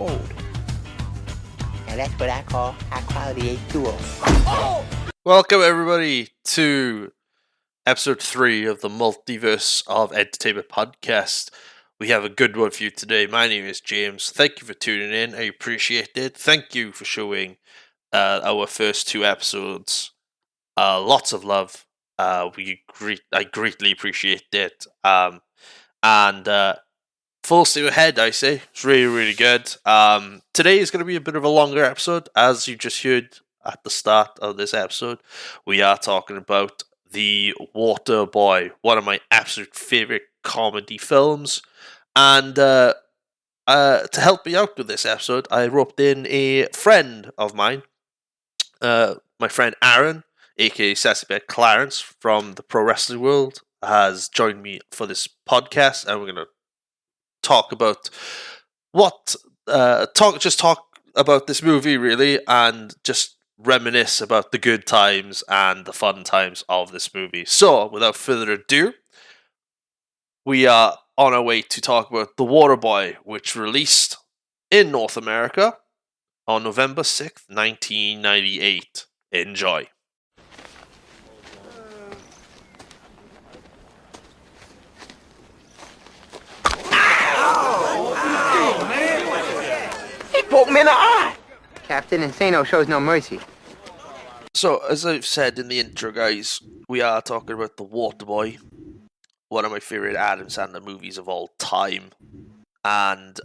cold. And that's what I call high quality H2O. Welcome everybody to episode 3 of the Multiverse of Entertainment podcast. We have a good one for you today. My name is James. Thank you for tuning in. I appreciate it. Thank you for showing our first 2 episodes lots of love. I greatly appreciate it. And full steam ahead, I say. It's really, really good. Today is going to be a bit of a longer episode, as you just heard at the start of this episode. We are talking about The Waterboy, one of my absolute favorite comedy films. And to help me out with this episode, I roped in a friend of mine, my friend Aaron, aka Sassy Clarence from the pro wrestling world, has joined me for this podcast, and we're going to talk about talk about this movie really, and just reminisce about the good times and the fun times of this movie. So without further ado, we are on our way to talk about The Waterboy, which released in North America on November 6th, 1998. Enjoy. Poke me in the eye. Captain Insano shows no mercy. So, as I've said in the intro, guys, we are talking about The Waterboy, one of my favourite Adam Sandler movies of all time. And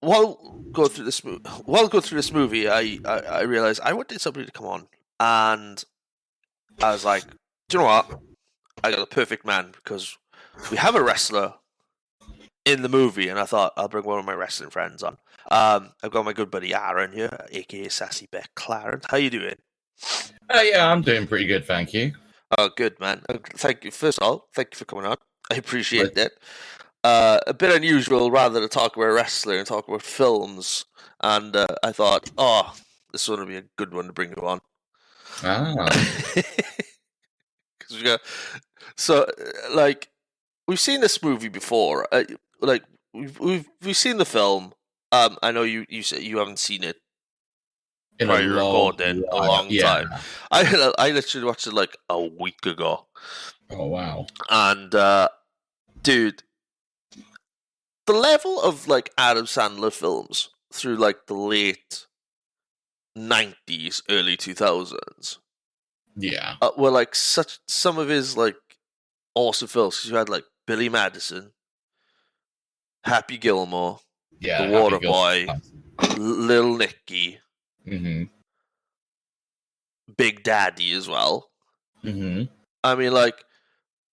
while going through this movie, I realised I wanted somebody to come on, and I was like, do you know what? I got the perfect man, because we have a wrestler in the movie, and I thought I'll bring one of my wrestling friends on. I've got my good buddy Aaron here, aka Sassy Clarence. How you doing? Yeah, I'm doing pretty good, thank you. Oh, good, man. Thank you. First of all, thank you for coming on. I appreciate it. A bit unusual, rather, to talk about wrestling and talk about films, and I thought, this one would be a good one to bring you on. Because we got we've seen this movie before. We've seen the film. I know you said you haven't seen it prior to recording a long time. I literally watched it like a week ago. Oh wow! And dude, the level of like Adam Sandler films through like the late 90s, early 2000s, were like some of his like awesome films. Because you had like Billy Madison, Happy Gilmore, The Waterboy, Lil Nicky, Big Daddy as well. Mm-hmm. I mean, like,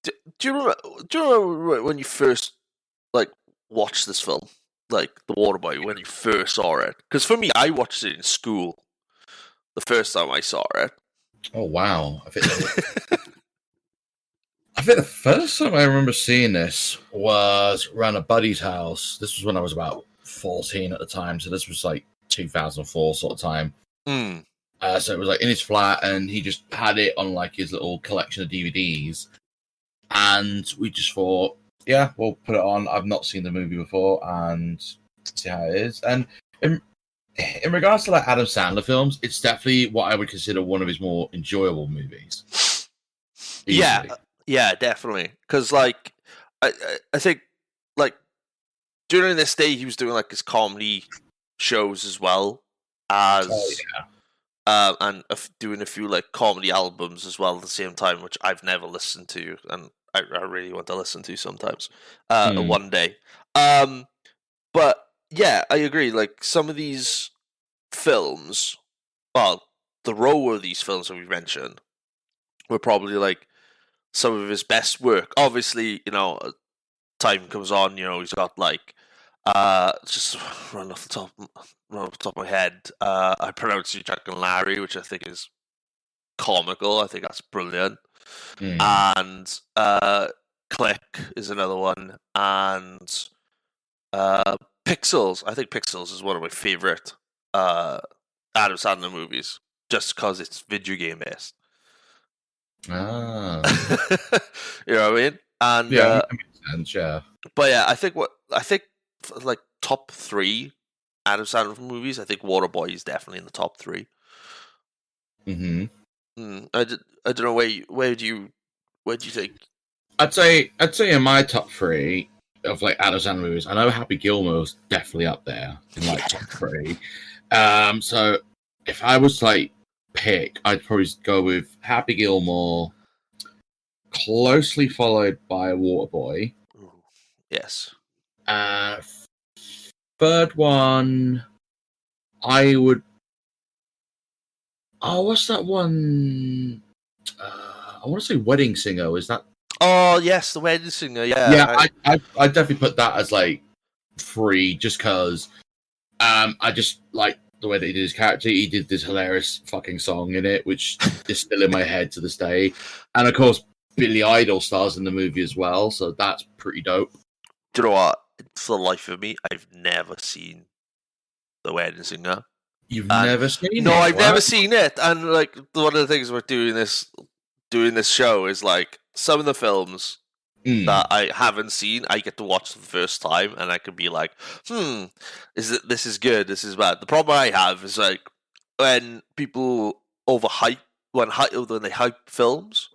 do you remember when you first like watched this film, like The Waterboy, when you first saw it? Because for me, I watched it in school the first time I saw it. Oh wow! I think the first time I remember seeing this was around a buddy's house. This was when I was about 14 at the time, so this was like 2004 sort of time. So it was like in his flat, and he just had it on like his little collection of DVDs, and we just thought, yeah, we'll put it on. I've not seen the movie before, and see how it is. And in regards to like Adam Sandler films, it's definitely what I would consider one of his more enjoyable movies. Easily. Yeah, definitely. Because, like, I think, like, during this day, he was doing, like, his comedy shows as well as, and doing a few, like, comedy albums as well at the same time, which I've never listened to, and I really want to listen to sometimes, one day. But, yeah, I agree. Like, some of these films, well, the row of these films that we mentioned were probably, like, some of his best work. Obviously, you know, time comes on, you know, he's got like just run off the top of my head. I pronounce you Jack and Larry, which I think is comical. I think that's brilliant. And Click is another one. And Pixels. I think Pixels is one of my favorite Adam Sandler movies, just because it's video game based. You know what I mean? And that makes sense, yeah. But yeah, I think like top 3 Adam Sandler movies, I think Waterboy is definitely in the top 3. I don't know where do you think? I'd say in my top 3 of like Adam Sandler movies, I know Happy Gilmore's definitely up there in like top 3. So if I was to like pick, I'd probably go with Happy Gilmore, closely followed by Waterboy. Ooh, yes. Third one, I would. Oh, what's that one? I want to say Wedding Singer. Is that? Oh yes, The Wedding Singer. Yeah, yeah. I definitely put that as like 3, just because. I just like the way that he did his character. He did this hilarious fucking song in it, which is still in my head to this day. And of course, Billy Idol stars in the movie as well, so that's pretty dope. Do you know what? For the life of me, I've never seen The Wedding Singer. You've never seen it? No, I've never seen it. And like one of the things about doing this show is like some of the films that I haven't seen, I get to watch for the first time, and I can be like, this is good, this is bad. The problem I have is like when people overhype when they hype films.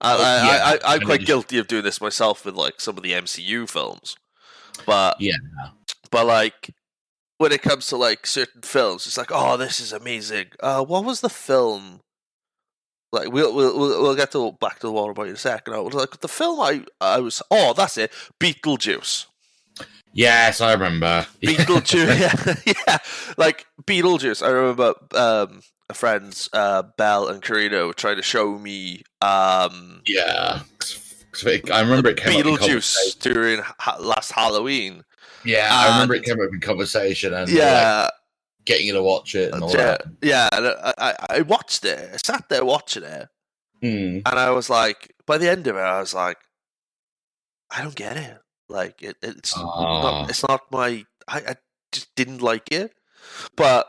I'm quite guilty of doing this myself with like some of the MCU films, but like when it comes to like certain films, it's like, oh, this is amazing. What was the film? Like we'll get back to the Waterboy in a second. Like the film I was that's it, Beetlejuice. Yes, I remember Beetlejuice. yeah, like Beetlejuice. I remember a friends Belle and Carino trying to show me. I remember it came Beetlejuice during last Halloween. Yeah, I remember it came up in conversation and like, getting you to watch it and all that. Yeah, and I watched it. I sat there watching it, and I was like, by the end of it, I was like, I don't get it. Like it's not my. I just didn't like it, but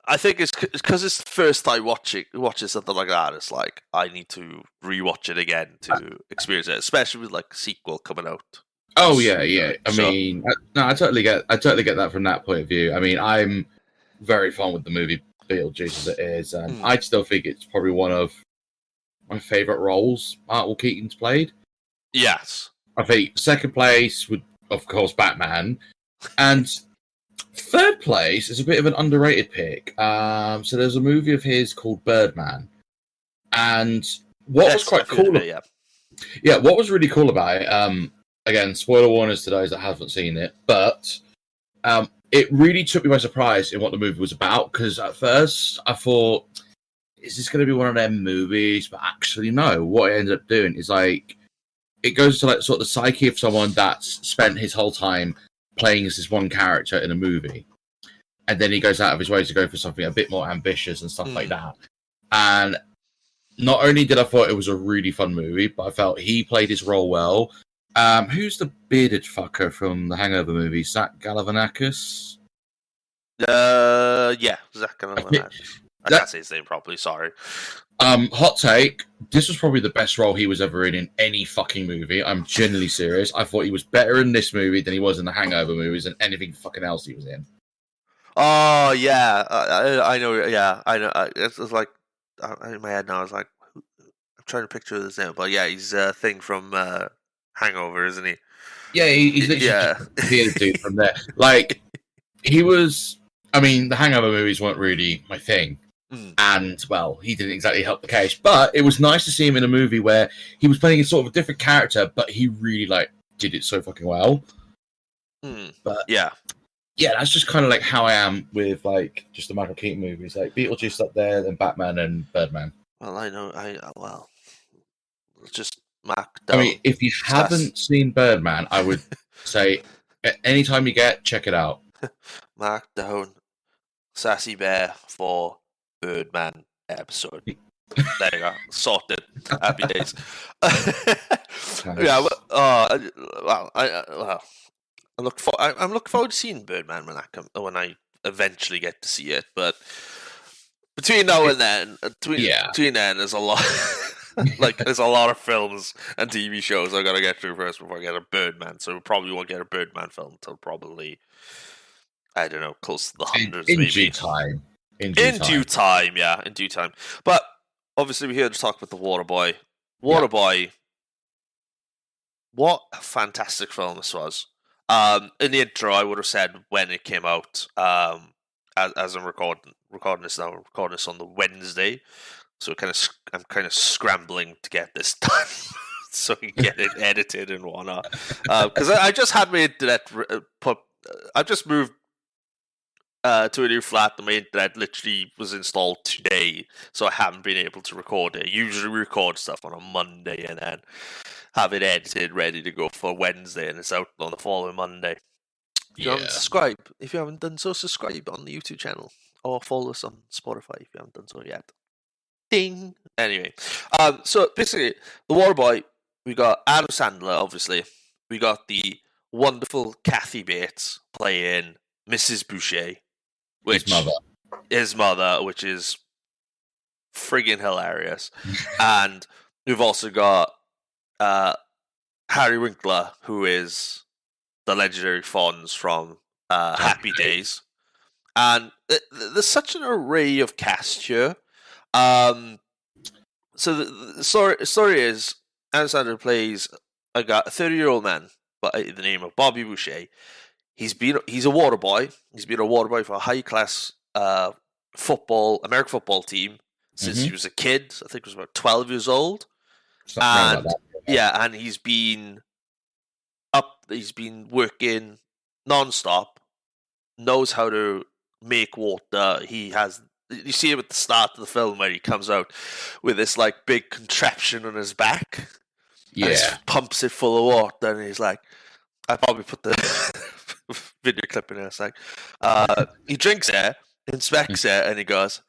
I think it's because it's the first time watching something like that. It's like I need to rewatch it again to experience it, especially with like a sequel coming out. Oh yeah. I mean, I totally get that from that point of view. I mean, I'm very fond with the movie Beetlejuice as it is, and I still think it's probably one of my favorite roles Michael Keaton's played. Yes, I think second place would, of course, Batman, and third place is a bit of an underrated pick. So there's a movie of his called Birdman, and what was quite cool. What was really cool about it. Again, spoiler warnings to those that haven't seen it, but it really took me by surprise in what the movie was about, because at first I thought, is this going to be one of them movies? But actually, no. What it ended up doing is like, it goes to like sort of the psyche of someone that's spent his whole time playing as this one character in a movie. And then he goes out of his way to go for something a bit more ambitious and stuff like that. And not only did I thought it was a really fun movie, but I felt he played his role well. Who's the bearded fucker from the Hangover movie? Zach Galifianakis? Zach Galifianakis. I can't say his name properly, sorry. Hot take, this was probably the best role he was ever in any fucking movie. I'm genuinely serious. I thought he was better in this movie than he was in the Hangover movies and anything fucking else he was in. Oh, yeah. I know, yeah. I know. It's like, in my head now, I was like, I'm trying to picture this now, but yeah, he's a thing from Hangover, isn't he? Yeah, he's literally the bearded dude from there. Like, he was... I mean, the Hangover movies weren't really my thing. And, well, he didn't exactly help the case. But it was nice to see him in a movie where he was playing a sort of a different character, but he really, like, did it so fucking well. But, yeah, that's just kind of, like, how I am with, like, just the Michael Keaton movies. Like, Beetlejuice up there, then Batman and Birdman. Well, I know, just mark down. I mean, if you haven't seen Birdman, I would say, anytime you get, check it out. Mark down Sassy Bear for Birdman episode. There you go. Sorted. Happy days. Yeah, I'm looking forward to seeing Birdman when I eventually get to see it. But between now and then, between then, there's a lot. Like, there's a lot of films and TV shows I gotta get through first before I get a Birdman. So we probably won't get a Birdman film until probably, I don't know, close to the hundreds, in maybe. due time. In due time, yeah, in due time. But obviously, we're here to talk about the Waterboy. Waterboy. What a fantastic film this was. In the intro, I would have said when it came out. As I'm recording this now, I'm recording this on the Wednesday, so I'm kind of scrambling to get this done, so we can get it edited and whatnot. Because I just had my internet I just moved to a new flat, and my internet literally was installed today, so I haven't been able to record it. Usually we record stuff on a Monday and then have it edited, ready to go for Wednesday, and it's out on the following Monday. If you haven't subscribed, if you haven't done so, subscribe on the YouTube channel, or follow us on Spotify if you haven't done so yet. Ding! Anyway, so basically, the Waterboy, we got Adam Sandler, obviously. We got the wonderful Kathy Bates playing Mrs. Boucher. His mother, which is friggin' hilarious. And we've also got Harry Winkler, who is the legendary Fonz from Happy Days. And there's such an array of cast here. So the story is, Adam Sandler plays a 30-year-old man by the name of Bobby Boucher. He's a water boy. He's been a water boy for a high-class American football team since he was a kid. I think he was about 12 years old. And he's been working non-stop, knows how to make water. You see him at the start of the film where he comes out with this like big contraption on his back. Yeah. And he pumps it full of water, and he's like, I probably put the video clip in there. It's like, he drinks it, inspects it, and he goes,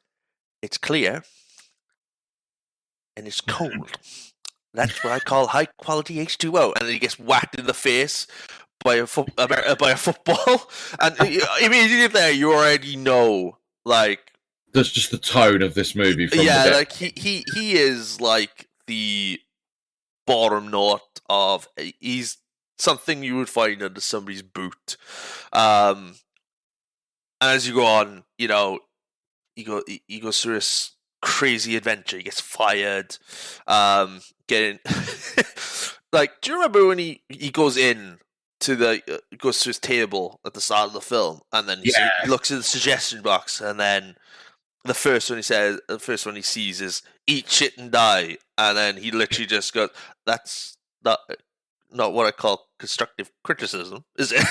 it's clear and it's cold. That's what I call high quality H2O. And then he gets whacked in the face by a football, and immediately there you already know, like, that's just the tone of this movie. Like he is like the bottom note of, he's something you would find under somebody's boot. And as you go on, he goes through this crazy adventure. He gets fired. Getting like, do you remember when he goes in to goes to his table at the start of the film, and then he looks in the suggestion box, and then the first one he sees is "eat shit and die," and then he literally just goes, "That's not what I call constructive criticism, is it?"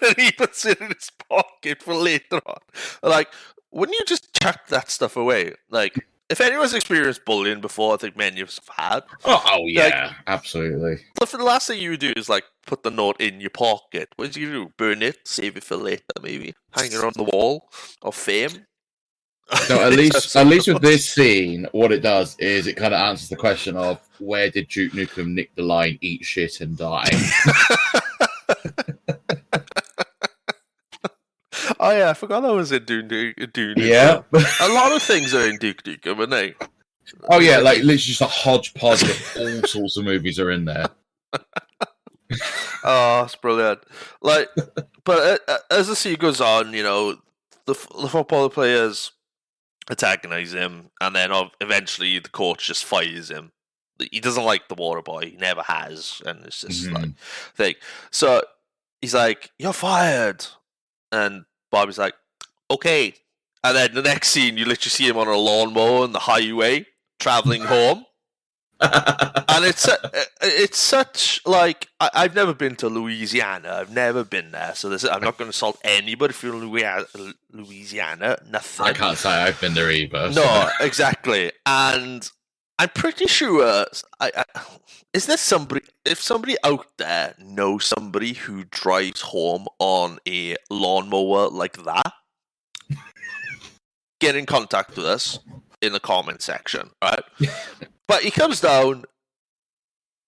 And he puts it in his pocket for later on. Like, wouldn't you just chuck that stuff away? Like, if anyone's experienced bullying before, I think many of us have had. Oh yeah, absolutely. But for the last thing you would do is like put the note in your pocket. What do you do? Burn it, save it for later, maybe hang it on the wall of fame. No, at least with this scene, what it does is it kind of answers the question of, where did Duke Nukem nick the line "eat shit and die"? Oh yeah, I forgot that was in Dune. Yeah, a lot of things are in Duke Nukem, aren't they? Oh yeah, like literally just a hodgepodge of all sorts of movies are in there. Oh, it's brilliant. Like, but as the scene goes on, the football players antagonize him, and then eventually the coach just fires him. He doesn't like the water boy. He never has, and it's just like thing. So he's like, "You're fired," and Bobby's like, "Okay." And then the next scene, you literally see him on a lawnmower on the highway traveling home. And it's such like, I've never been to Louisiana. I've never been there, so I'm not going to insult anybody if you're in Louisiana. Nothing. I can't say I've been there either. No, exactly. And I'm pretty sure. Is there somebody? If somebody out there knows somebody who drives home on a lawnmower like that, get in contact with us in the comment section, right? But he comes down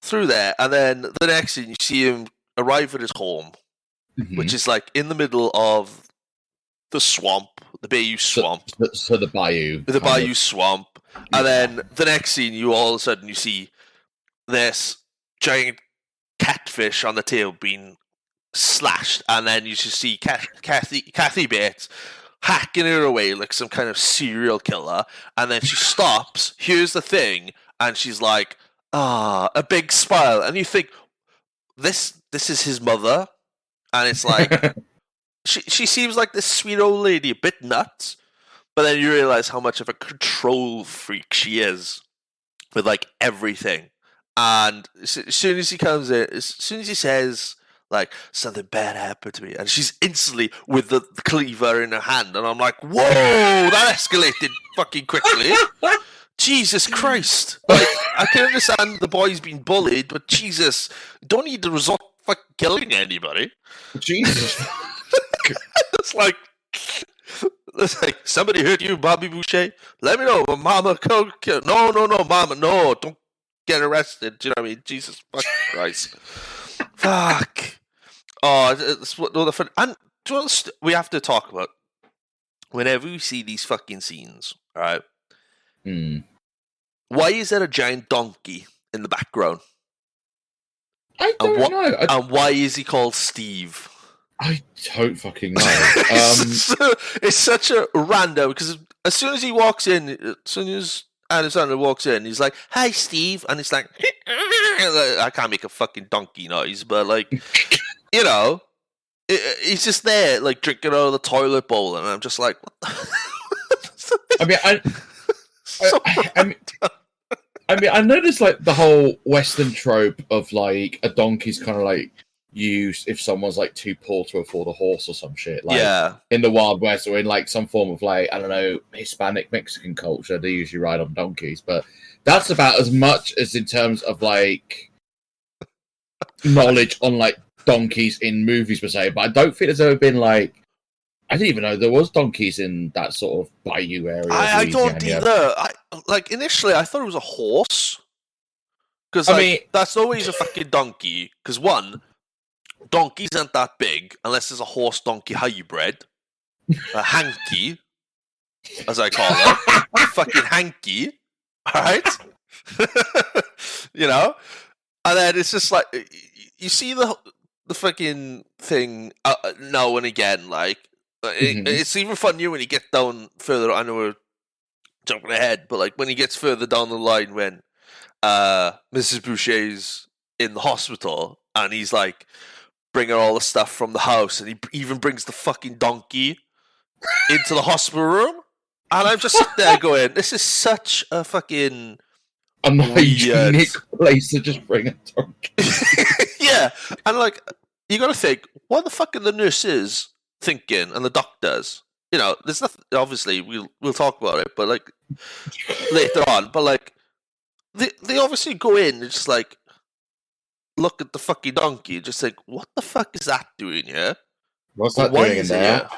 through there, and then the next thing you see him arrive at his home, which is like in the middle of the swamp, the Bayou swamp. So the bayou. The Bayou swamp. And then the next scene, you all of a sudden you see this giant catfish on the tail being slashed, and then you just see Kathy Bates hacking her away like some kind of serial killer, and then she stops, here's the thing, and she's like, a big smile, and you think, this is his mother, and it's like, she seems like this sweet old lady, a bit nuts, but then you realize how much of a control freak she is with like everything. And as soon as he comes in, as soon as he says, like, something bad happened to me, and she's instantly with the cleaver in her hand, and I'm like, whoa, that escalated fucking quickly. Jesus Christ. Like, I can understand the boy's been bullied, but Jesus, you don't need to resort to fucking killing anybody. Jesus. It's like, somebody hurt you, Bobby Boucher? Let me know. Mama, no, Mama, no, don't get arrested. Do you know what I mean? Jesus fucking Christ. Fuck. Oh, it's what the fun. And we have to talk about whenever we see these fucking scenes, right? Why is there a giant donkey in the background? I don't know. And why is he called Steve? I don't fucking know. It's such a random, because as soon as he walks in, as soon as Adam Sandler walks in, he's like, "Hi, Steve," and it's like, I can't make a fucking donkey noise, but like, you know, he's just there, like drinking out of the toilet bowl, and I'm just like, what the? I mean, I noticed like the whole Western trope of like a donkey's kind of like used if someone's like too poor to afford a horse or some shit. Like, in the Wild West or in like some form of like, I don't know, Hispanic Mexican culture, they usually ride on donkeys. But that's about as much as in terms of like knowledge on like donkeys in movies per se. But I don't think there's ever been like, I didn't even know there was donkeys in that sort of bayou area. I don't either. Initially I thought it was a horse. Because I mean, that's always a fucking donkey. Because one, donkeys aren't that big unless there's a horse-donkey hybrid. A hanky, as I call it. A fucking hanky. Alright? You know? And then it's just like, you see the fucking thing now and again, like, it's even funnier when you get down further. I know we're jumping ahead, but like when he gets further down the line when Mrs. Boucher's in the hospital and he's like bringing all the stuff from the house, and he even brings the fucking donkey into the hospital room, and I'm just sitting there going, this is such a fucking unhygienic place to just bring a donkey. Yeah, and like, you gotta think, what the fuck are the nurses thinking and the doctors? You know, there's nothing, obviously we'll talk about it, but like later on, but like they obviously go in and just like look at the fucking donkey, just like, what the fuck is that doing here? What's that doing in there?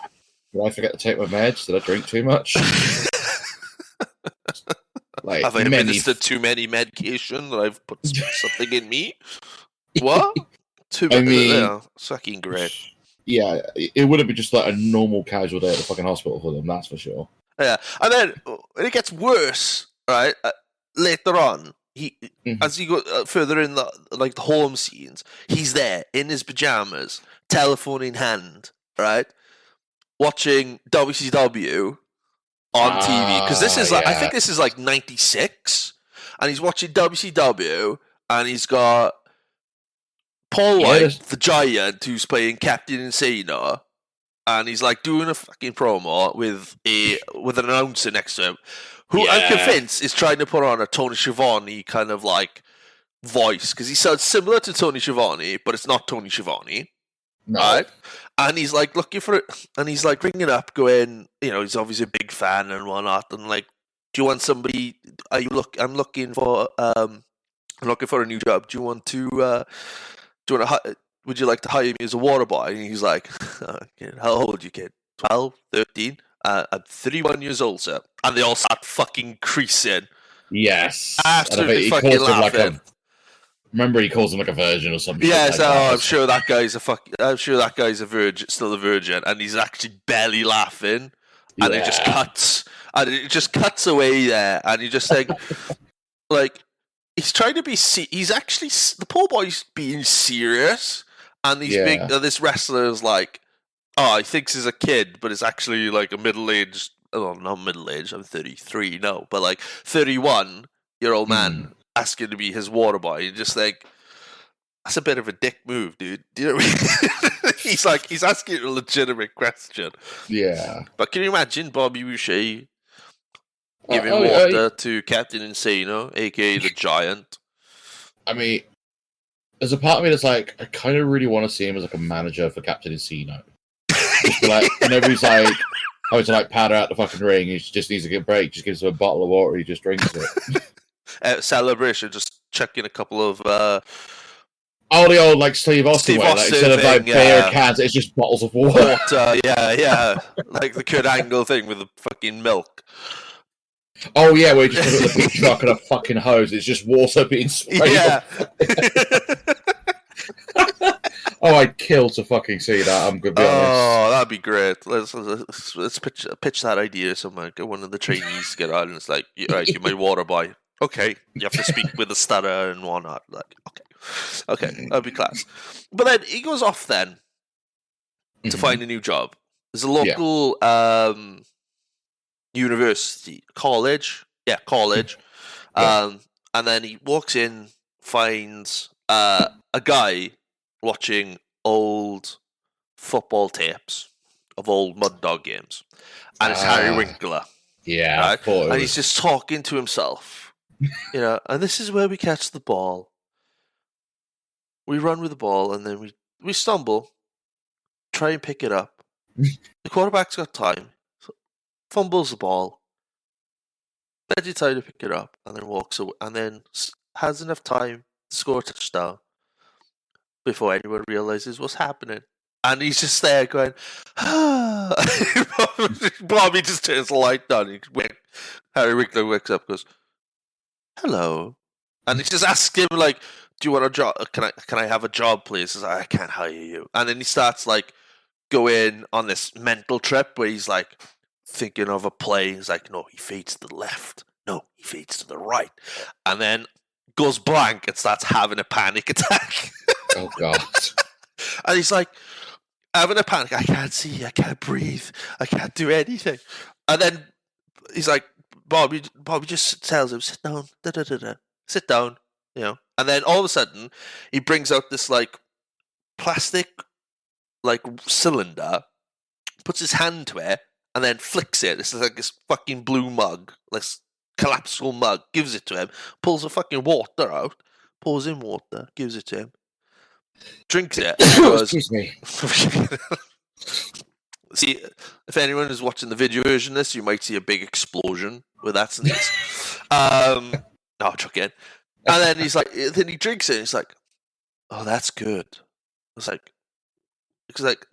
Did I forget to take my meds? Did I drink too much? Like, have I administered too many medication that I've put something in me? What? Fucking great. Yeah, it would have been just like a normal casual day at the fucking hospital for them, that's for sure. Yeah, and then when it gets worse, right? Later on, as you go further in the home scenes, he's there in his pajamas, telephone in hand, right, watching WCW on TV, because this is like, I think this is like 96, and he's watching WCW, and he's got Paul White, the Giant, who's playing Captain Insano, and he's like doing a fucking promo with an announcer next to him, who I'm convinced is trying to put on a Tony Schiavone kind of like voice, because he sounds similar to Tony Schiavone, but it's not Tony Schiavone. No. Right? And he's like looking for it, and he's like ringing up, going, you know, he's obviously a big fan and whatnot, and like, do you want somebody? I'm looking for a new job. Do you want to? Would you like to hire me as a water boy? And he's like, how old are you, kid? 12, 13? I'm 31 years old, sir. And they all start fucking creasing. Yes. Absolutely fucking laughing. Remember, he calls him like a virgin or something. Yes, I'm sure that guy's a virgin, still a virgin, and he's actually barely laughing. And it just cuts, And it just cuts away there, and you just think, like, he's trying to be. He's actually the poor boy's being serious, and these this wrestler is like, he thinks he's a kid, but it's actually like a middle-aged. Oh, not middle-aged. I'm 33, no, but like 31-year-old man asking to be his water boy. You just think, that's a bit of a dick move, dude. Do you know what I mean? He's asking a legitimate question. Yeah. But can you imagine Bobby Boucher giving water to Captain Insano, aka the Giant? I mean, there's a part of me that's like, I kind of really want to see him as like a manager for Captain Insano. Like, whenever he's like, having to like powder out the fucking ring, he just needs to get a break, just gives him a bottle of water, he just drinks it. Celebration, just chuck in a couple of the old like Steve Austin way, like, instead of like beer cans, it's just bottles of water. Yeah. Like the Kurt Angle thing with the fucking milk. Oh yeah, where you just put a big truck and a fucking hose, it's just water being sprayed. Yeah. Oh, I'd kill to fucking see that. I'm gonna be honest. Oh, that'd be great. Let's pitch that idea somewhere. Get one of the trainees to get on, and it's like, right, you're my water boy. Okay, you have to speak with a stutter and whatnot. Like, okay, that'd be class. But then he goes off then to find a new job. There's a local university, college. And then he walks in, finds a guy watching old football tapes of old Mud Dog games, and it's Harry Winkler. Yeah, right? And he's just talking to himself, and this is where we catch the ball. We run with the ball, and then we stumble, try and pick it up. The quarterback's got time, fumbles the ball, then decides to pick it up, and then walks away, and then has enough time to score a touchdown before anyone realizes what's happening. And he's just there going, Bobby just turns the light down. Harry Winkler wakes up and goes, hello. And he just asks him, like, do you want a job? Can I have a job, please? He's like, I can't hire you. And then he starts, like, going on this mental trip where he's, like, thinking of a play. He's like, no, he fades to the left. No, he fades to the right. And then goes blank and starts having a panic attack. Oh, God. And he's like, having a panic. I can't see. I can't breathe. I can't do anything. And then he's like, Bobby just tells him, sit down. Sit down. And then all of a sudden, he brings out this, like, plastic, like, cylinder, puts his hand to it, and then flicks it. This is like this fucking blue mug, this collapsible mug, gives it to him, pulls the fucking water out, pours in water, gives it to him, drinks it. Excuse me. See, if anyone is watching the video version of this, you might see a big explosion with that sneeze. No, chuck in. And then he's like, then he drinks it, and he's like, oh, that's good. It's like,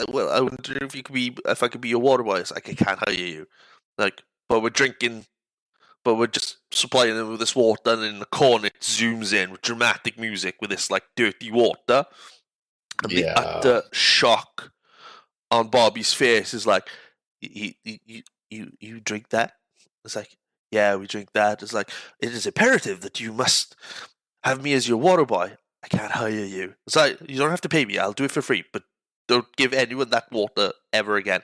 well, I wonder if I could be your water boy. It's like, I can't hire you. Like, but we're just supplying them with this water, and in the corner it zooms in with dramatic music with this, like, dirty water. And the utter shock on Bobby's face is like, you drink that? It's like, yeah, we drink that. It's like, it is imperative that you must have me as your water boy. I can't hire you. It's like, you don't have to pay me. I'll do it for free, but don't give anyone that water ever again.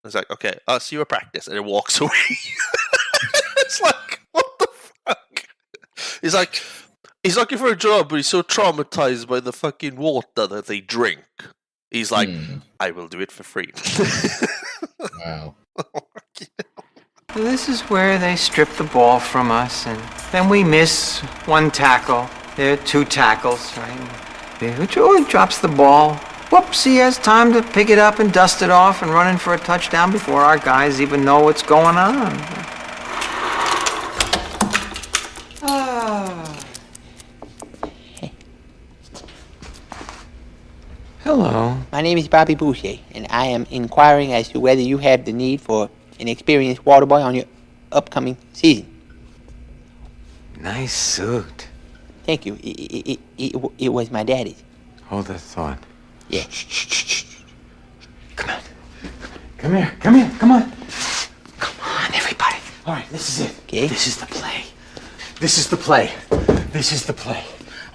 It's like, okay, I'll see you at practice. And it walks away. It's like, what the fuck? He's like, he's looking for a job, but he's so traumatized by the fucking water that they drink. He's like, I will do it for free. Wow. This is where they strip the ball from us, and then we miss one tackle. There are two tackles, right? He drops the ball. Whoops, he has time to pick it up and dust it off and run in for a touchdown before our guys even know what's going on. Hello. My name is Bobby Boucher, and I am inquiring as to whether you have the need for an experienced water boy on your upcoming season. Nice suit. Thank you. It was my daddy's. Hold that thought. Yeah. Shh. Come on. Come here. Come on, everybody. All right, this is it. Okay. This is the play. This is the play. This is the play.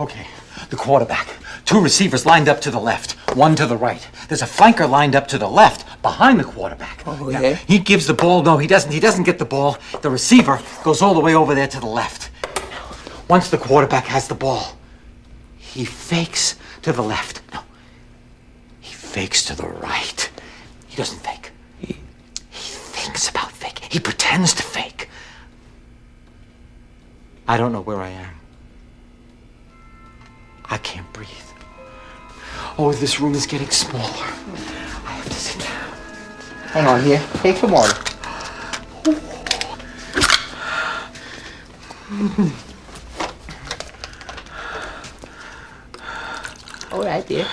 Okay, the quarterback. 2 receivers lined up to the left, 1 to the right. There's a flanker lined up to the left, behind the quarterback. Oh, yeah? He gives the ball. No, he doesn't. He doesn't get the ball. The receiver goes all the way over there to the left. Once the quarterback has the ball, he fakes to the left. No, he fakes to the right. He doesn't fake. He thinks about fake. He pretends to fake. I don't know where I am. I can't breathe. Oh, this room is getting smaller. I have to sit down. Hang on here. Take some water. All right, dear.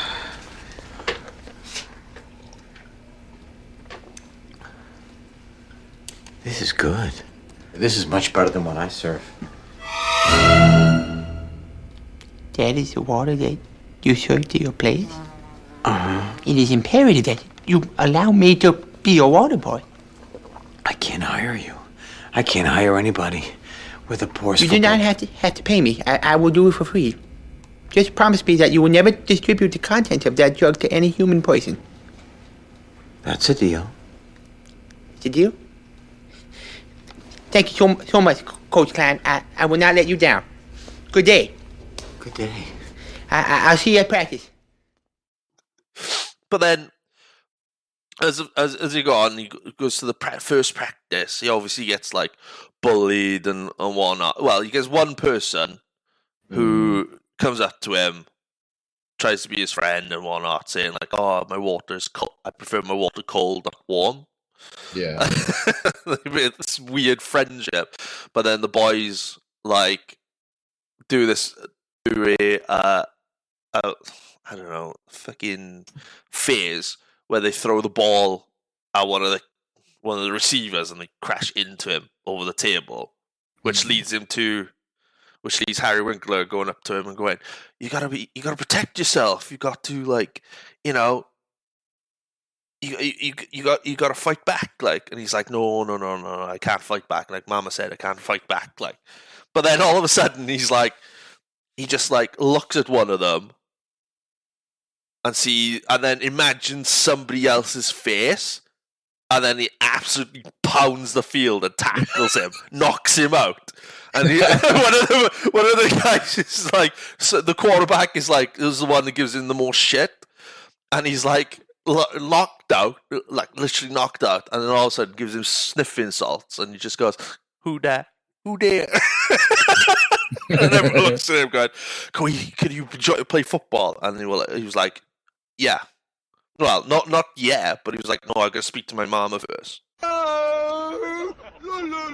This is good. This is much better than what I serve. That is the water that you serve to your place? It is imperative that you allow me to be your water boy. I can't hire you. I can't hire anybody with a poor. You do not have to pay me. I will do it for free. Just promise me that you will never distribute the contents of that drug to any human person. That's a deal. It's a deal? Thank you so much, Coach Klein. I will not let you down. Good day. Good day. I'll see you at practice. But then, as he go on, he goes to the first practice. He obviously gets like bullied and whatnot. Well, he gets one person who comes up to him, tries to be his friend and whatnot, saying like, "Oh, my water's cold. I prefer my water cold, not warm." Yeah. This weird friendship. But then the boys like do a I don't know, fucking phase where they throw the ball at one of the receivers and they crash into him over the table, which leads Harry Winkler going up to him and going, you gotta protect yourself. You got to, like, you know, you got to fight back, like. And he's like, no, I can't fight back. Like Mama said, I can't fight back, like. But then all of a sudden he just like looks at one of them and then imagines somebody else's face, and then he absolutely pounds the field and tackles him, knocks him out. And one of the guys is like, so the quarterback is the one that gives him the most shit, and he's like locked out, like literally knocked out, and then all of a sudden gives him sniffing salts, and he just goes, "Who there? Who there?" And everyone looks at him going, "Can you play football?" And he was like, "Yeah." Well, not yeah, but he was like, "No, I gotta speak to my mama first."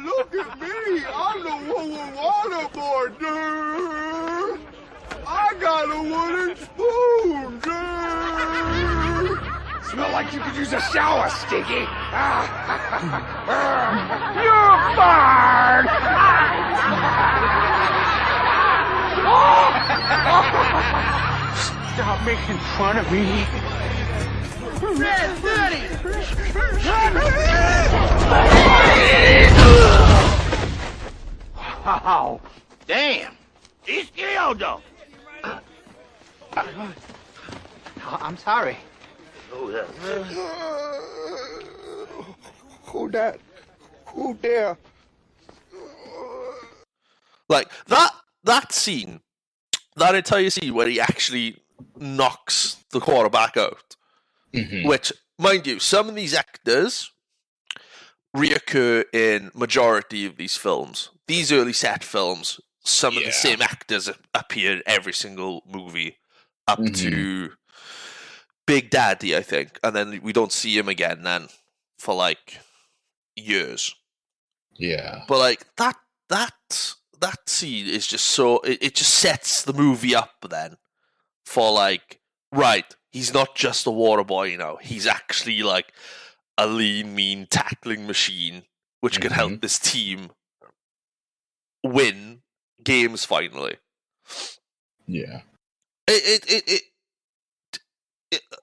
Look at me! I'm the Waterboy, dude! I got a wooden spoon, dude! Smell like you could use a shower, Stinky! You're fired! Stop making fun of me! Wow! Damn! He's killed, though! I'm sorry. Who that? Who there? Like that scene, that entire scene where he actually knocks the quarterback out, which, mind you, some of these actors reoccur in majority of these films. These early set films, some of the same actors appear in every single movie up to Big Daddy, I think, and then we don't see him again then for like years. Yeah. But like that scene is just so it just sets the movie up then for like, right, he's not just a water boy, you know, he's actually like a lean, mean tackling machine which can help this team win games finally. Yeah. It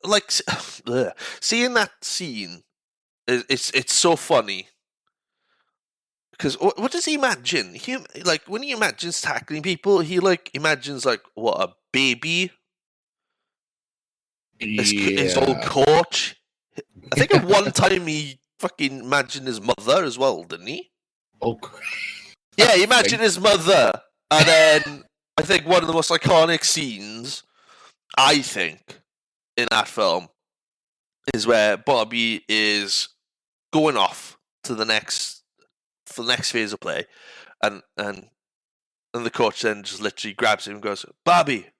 like seeing that scene, it's so funny because what does he imagine? He like when he imagines tackling people, he like imagines like what a baby. His old coach. I think at one time he fucking imagined his mother as well, didn't he? Oh, yeah, he imagined his mother, and then I think one of the most iconic scenes, I think, in that film, is where Bobby is going off to the next phase of play, and the coach then just literally grabs him and goes, "Bobby,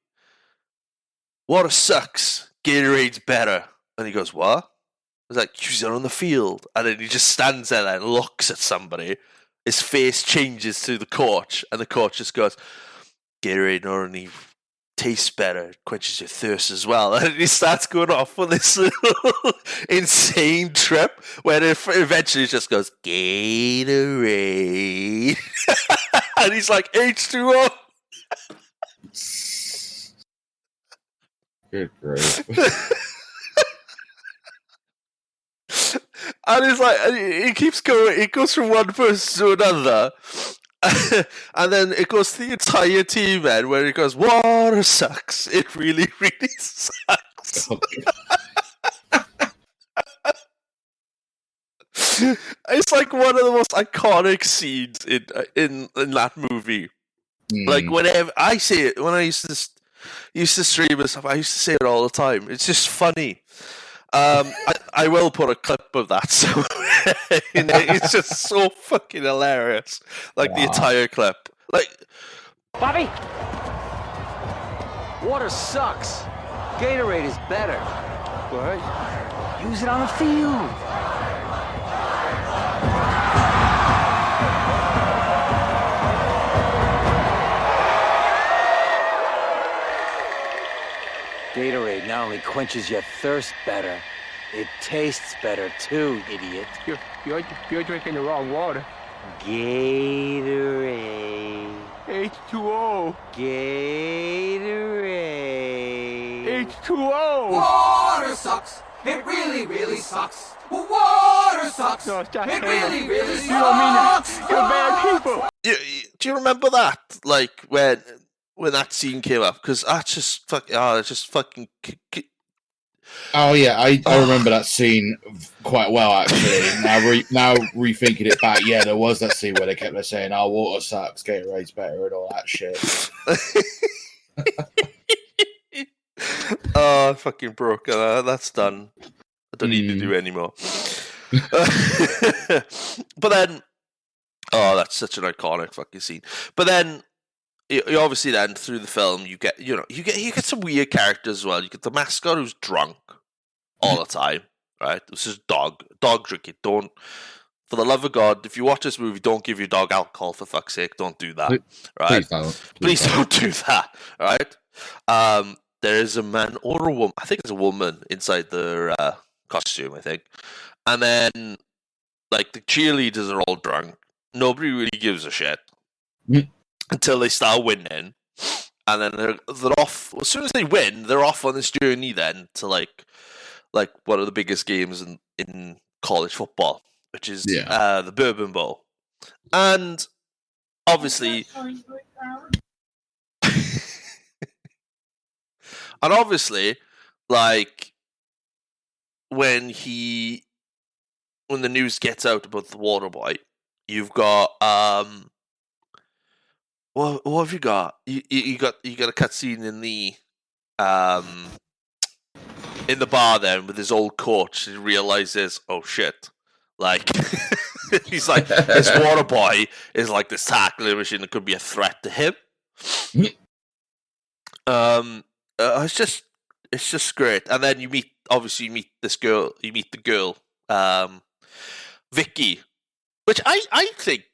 water sucks. Gatorade's better." And he goes, "What?" He's like, "Use it on the field." And then he just stands there and looks at somebody. His face changes to the coach, and the coach just goes, "Gatorade not only tastes better, it quenches your thirst as well." And he starts going off on this little insane trip where it eventually just goes, "Gatorade." And he's like, "H2O." Good grief. And it's like, it keeps going, it goes from one person to another. And then it goes to the entire team, man, where it goes, "Water sucks. It really, really sucks." It's like one of the most iconic scenes in that movie. Like whenever I say it, when I used to stream and stuff, I used to say it all the time. It's just funny. I will put a clip of that somewhere. It's just so fucking hilarious. Like the entire clip. Like, "Bobby, water sucks. Gatorade is better." "What?" "Use it on the field." "Gatorade not only quenches your thirst better, it tastes better too, idiot." You're drinking the wrong water. Gatorade. H2O. Gatorade. H2O. Water sucks. It really, really sucks. Water sucks. No, stop It saying really, that. really sucks. You don't mean that. You're bad people. do you remember that? Like when that scene came up? Because that's just fucking. Oh yeah, I remember that scene quite well actually. Now rethinking it back, yeah, there was that scene where they kept saying, "Oh, water sucks, Gatorade's better," and all that shit. Oh, I fucking broke. That's done. I don't need to do it anymore. But then, oh, that's such an iconic fucking scene. But then, you obviously then through the film you get some weird characters as well. You get the mascot who's drunk all the time, right? This is dog drinking. Don't, for the love of God, if you watch this movie, don't give your dog alcohol, for fuck's sake. Don't do that, right? Please don't do that, right? There is a man or a woman. I think it's a woman inside their costume, I think. And then, like, the cheerleaders are all drunk. Nobody really gives a shit until they start winning. And then they're off. As soon as they win, they're off on this journey then to, like one of the biggest games in college football, which is the Bourbon Bowl. And, obviously... And obviously, like, when the news gets out about the Waterboy, you've got what have you got? You got a cutscene in the bar then with his old coach. He realizes, oh shit, like he's like, this Waterboy is like this tackling machine that could be a threat to him. It's just great. And then you meet the girl, Vicky, which I think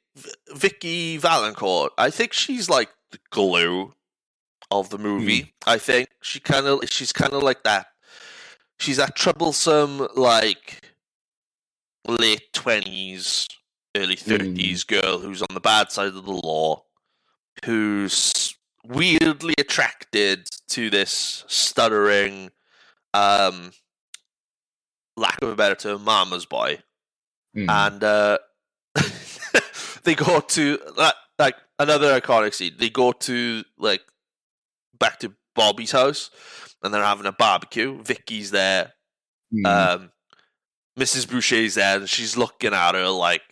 Vicky Valancourt, I think she's like the glue of the movie. I think she's kind of like that. She's that troublesome, like, late 20s, early 30s girl who's on the bad side of the law, who's weirdly attracted to this stuttering, lack of a better term, mama's boy. And the they go to like another iconic scene. They go to like back to Bobby's house, and they're having a barbecue. Vicky's there. Mrs. Boucher's there, and she's looking at her like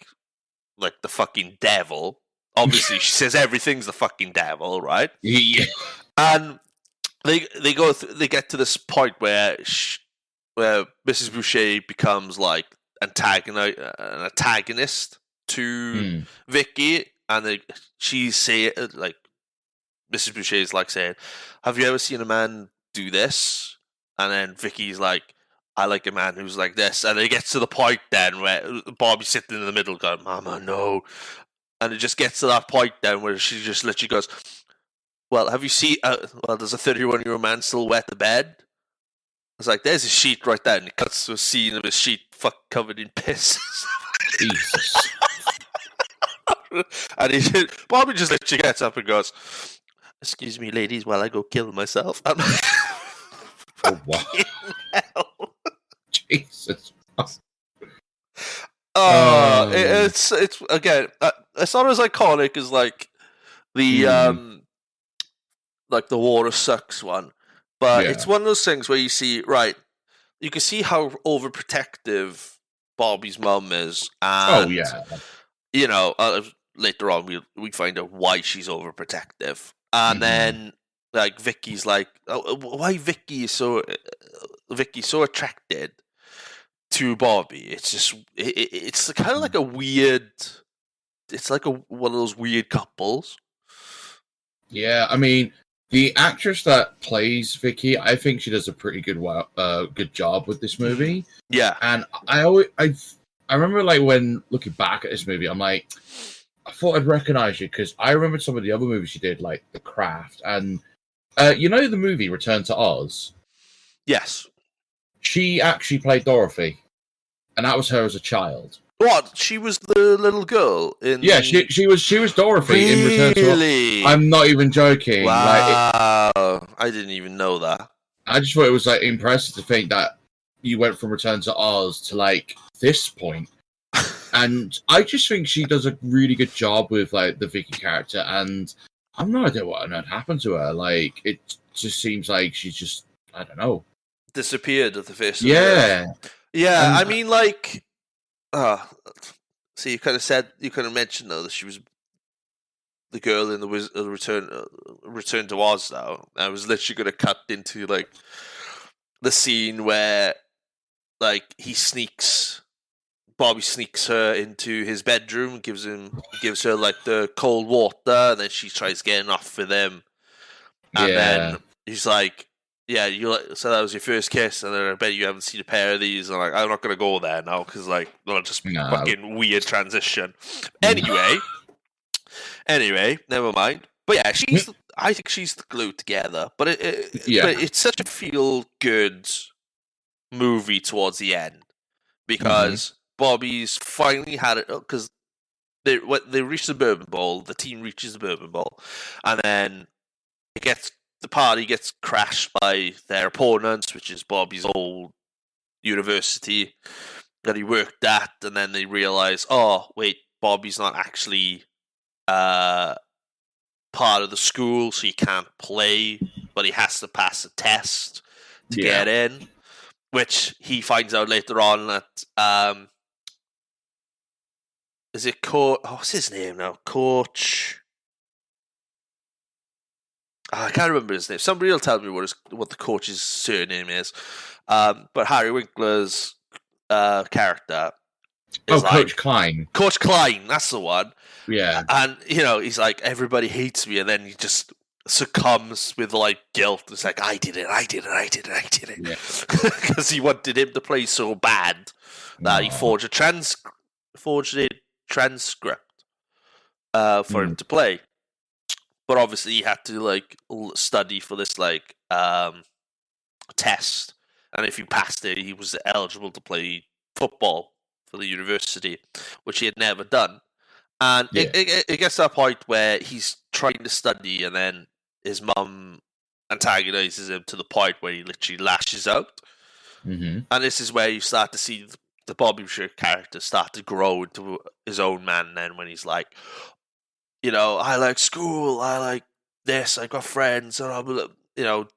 the fucking devil. Obviously, she says everything's the fucking devil, right? Yeah. And they get to this point where Mrs. Boucher becomes like an antagonist to Vicky, and she's saying like Mrs. Boucher is like saying, "Have you ever seen a man do this?" And then Vicky's like, "I like a man who's like this." And it gets to the point then where Bobby's sitting in the middle going, "Mama, no." And it just gets to that point then where she just literally goes, "Well, have you seen, does a 31-year-old man still wet the bed?" It's like, there's a sheet right there. And it cuts to a scene of his sheet covered in piss. Jesus. And Bobby just literally gets up and goes, "Excuse me, ladies, while I go kill myself." I'm like, Oh, wow. hell. Jesus. It's again, it's not as iconic as like the like the water sucks one, but it's one of those things where you see, right, you can see how overprotective Bobby's mum is, and you know, later on we find out why she's overprotective, and then like Vicky's like, why Vicky's so attracted to Bobby. It's just it's kind of like a weird. It's like one of those weird couples. Yeah, I mean, the actress that plays Vicky, I think she does a pretty good job with this movie. Yeah, and I remember like when looking back at this movie, I'm like, I thought I'd recognize you because I remembered some of the other movies she did, like The Craft, and you know the movie Return to Oz. Yes, she actually played Dorothy, and that was her as a child. What? She was the little girl in? Yeah, she was Dorothy in Return to Oz. I'm not even joking. Wow, I didn't even know that. I just thought it was like impressive to think that you went from Return to Oz to like this point. And I just think she does a really good job with like the Vicky character, and I've no idea what on earth happened to her. Like it just seems like she's just, I don't know, disappeared at the face. Yeah. I mean, like, so you kind of mentioned though that she was the girl in the Return to Oz. Now I was literally going to cut into like the scene where like Bobby sneaks her into his bedroom, gives her like the cold water, and then she tries getting off with him, and then he's like, "Yeah, so that was your first kiss," and then I bet you haven't seen a pair of these. And I'm like, I'm not gonna go there now because like, fucking weird transition. Anyway, never mind. But yeah, I think she's the glue together. But but it's such a feel good movie towards the end because Bobby's finally had it because they reach the Bourbon Bowl. The team reaches the Bourbon Bowl, and then the party gets crashed by their opponents, which is Bobby's old university that he worked at, and then they realize, oh wait, Bobby's not actually part of the school, so he can't play, but he has to pass a test to get in, which he finds out later on that is it what's his name now? Coach. I can't remember his name. Somebody will tell me what the coach's surname is. But Harry Winkler's character is Coach Klein. Coach Klein, that's the one. Yeah. And, you know, he's like, everybody hates me, and then he just succumbs with, like, guilt. It's like, I did it. Because he wanted him to play so bad that he forged a transcript for him to play. But obviously he had to, like, study for this, like, test. And if he passed it, he was eligible to play football for the university, which he had never done. And it gets to a point where he's trying to study, and then his mum antagonizes him to the point where he literally lashes out. And this is where you start to see the Bobby Boucher character start to grow into his own man. Then when he's like, I like school, I like this, I got friends, and I'm,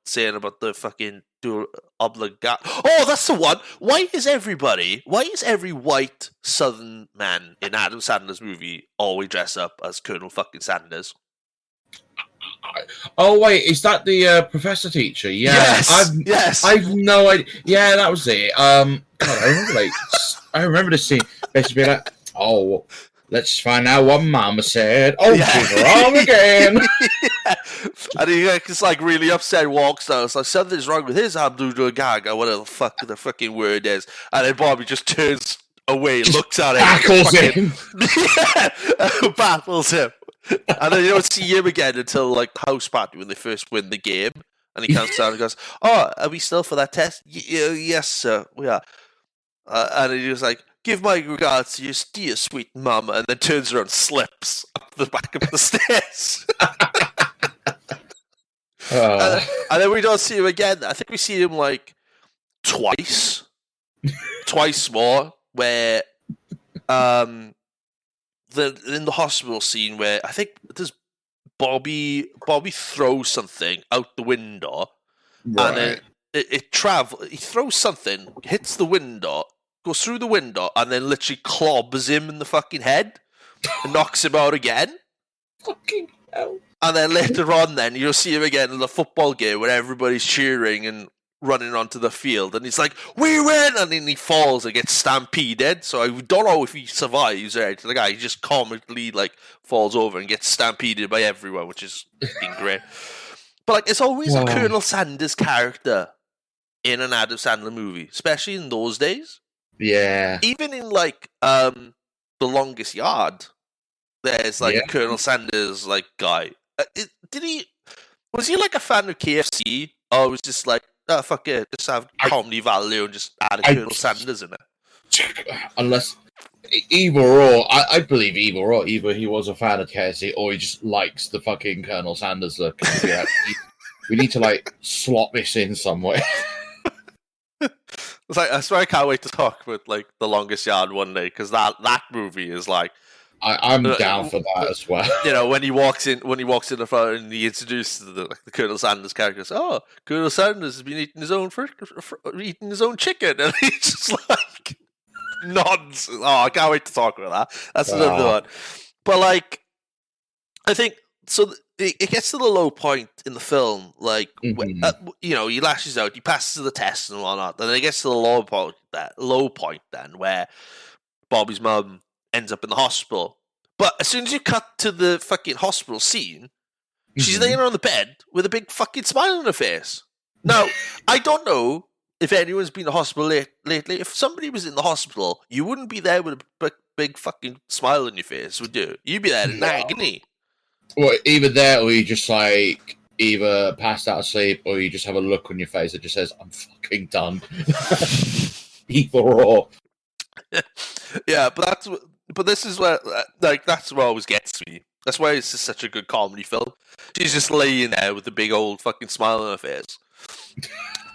saying about the fucking obligat. Oh, that's the one. Why is every white Southern man in Adam Sandler's movie always dress up as Colonel fucking Sanders? Oh wait, is that the professor teacher? Yeah, yes. I've no idea. Yeah, that was it. God, I remember the scene. Basically, like, oh, let's find out what Mama said. Oh, she's wrong again. Yeah. And he just like really upset, walks down. It's like something's wrong with his hamburger gag or whatever the fuck the fucking word is. And then Bobby just turns away, looks at him, battles him. And then you don't see him again until like house party when they first win the game. And he comes down and goes, "Oh, are we still for that test?" Yes, sir, we are. And he was like, "Give my regards to your dear sweet mama," and then turns around and slips up the back of the stairs. And then we don't see him again. I think we see him like twice more, where in the hospital scene where I think there's Bobby throws something out the window, and then he throws something, hits the window, goes through the window, and then literally clobbers him in the fucking head and knocks him out again. Fucking hell. And then later on, then you'll see him again in the football game where everybody's cheering and running onto the field, and he's like, "We win!" And then he falls and gets stampeded. So I don't know if he survives or anything. The guy just comically like falls over and gets stampeded by everyone, which is great. But like, it's always a Colonel Sanders character in an Adam Sandler movie, especially in those days. Yeah. Even in like The Longest Yard, there's like a Colonel Sanders like guy. Was he like a fan of KFC, or was just like, oh fuck it, just have comedy value and just add a Colonel Sanders in it? Unless either or, I believe either or. Either he was a fan of KFC or he just likes the fucking Colonel Sanders look. Yeah, we need to like slot this in somewhere. It's like, I swear I can't wait to talk about like The Longest Yard one day, because that movie is like, I'm down for that as well. When he walks in the front and he introduces the Colonel Sanders character, says, "Oh, Colonel Sanders has been eating his own chicken," and he's just like nods. Oh, I can't wait to talk about that. That's another one. But like, I think so. It gets to the low point in the film, like he lashes out, he passes the test and whatnot, and then it gets to the low point then where Bobby's mum ends up in the hospital. But as soon as you cut to the fucking hospital scene, she's laying on the bed with a big fucking smile on her face. Now, I don't know if anyone's been to the hospital lately. If somebody was in the hospital, you wouldn't be there with a big fucking smile on your face, would you? You'd be there in agony. Well, either there or you just like either passed out of sleep or you just have a look on your face that just says, "I'm fucking done." Either or. Yeah, but this is where that's what always gets me. That's why it's just such a good comedy film. She's just laying there with a big old fucking smile on her face.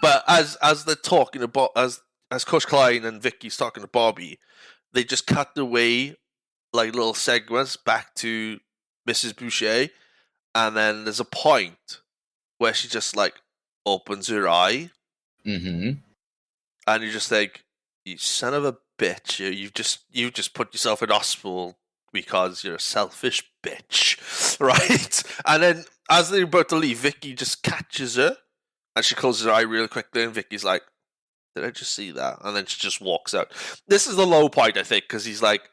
But as they're talking about, as Coach Klein and Vicky's talking to Bobby, they just cut away like little segments back to Mrs. Boucher, and then there's a point where she just like opens her eye, and you just think, "You son of a bitch! You just put yourself in hospital because you're a selfish bitch," right? And then as they're about to leave, Vicky just catches her, and she closes her eye really quickly, and Vicky's like, "Did I just see that?" And then she just walks out. This is the low point, I think, because he's like,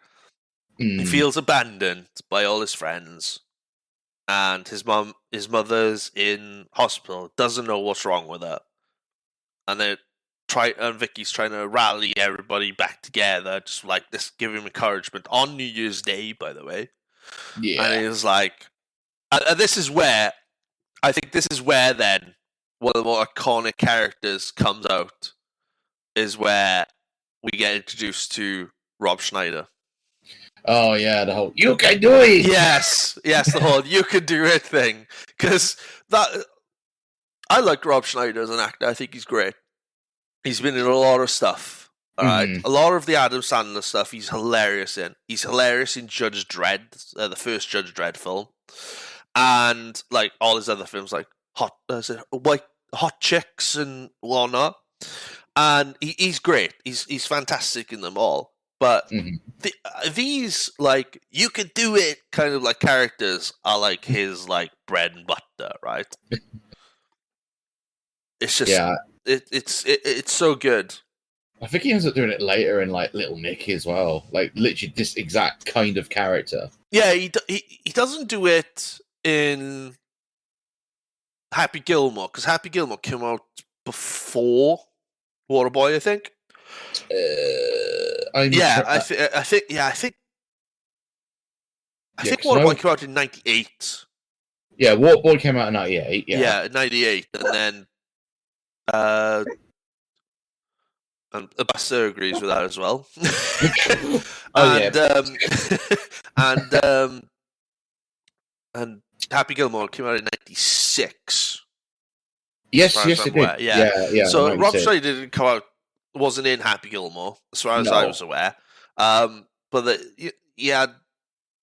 he feels abandoned by all his friends, and his mother's in hospital, doesn't know what's wrong with her, and Vicky's trying to rally everybody back together, just like this, give him encouragement on New Year's Day, by the way. Yeah, and he's like, and this is where then one of the more iconic characters comes out, is where we get introduced to Rob Schneider. Oh yeah, the whole "you can do it." Yes, the whole "you can do it" thing. Because I like Rob Schneider as an actor. I think he's great. He's been in a lot of stuff. All right, a lot of the Adam Sandler stuff he's hilarious in. He's hilarious in Judge Dredd, the first Judge Dredd film, and like all his other films, like Hot Chicks and whatnot. And he's great. He's fantastic in them all. But these like you could do it kind of like characters are like his like bread and butter, right? It's just it's so good. I think he ends up doing it later in like Little Nicky as well, like literally this exact kind of character. Yeah, he doesn't do it in Happy Gilmore because Happy Gilmore came out before Waterboy, I think. I think Waterboy came out in '98. Yeah, Waterboy came out in '98. Yeah, '98, and then and Buster agrees with that as well. And Happy Gilmore came out in '96. Yes, it did. Yeah. So Rob Schneider didn't come out, wasn't in Happy Gilmore, as far as I was aware. But it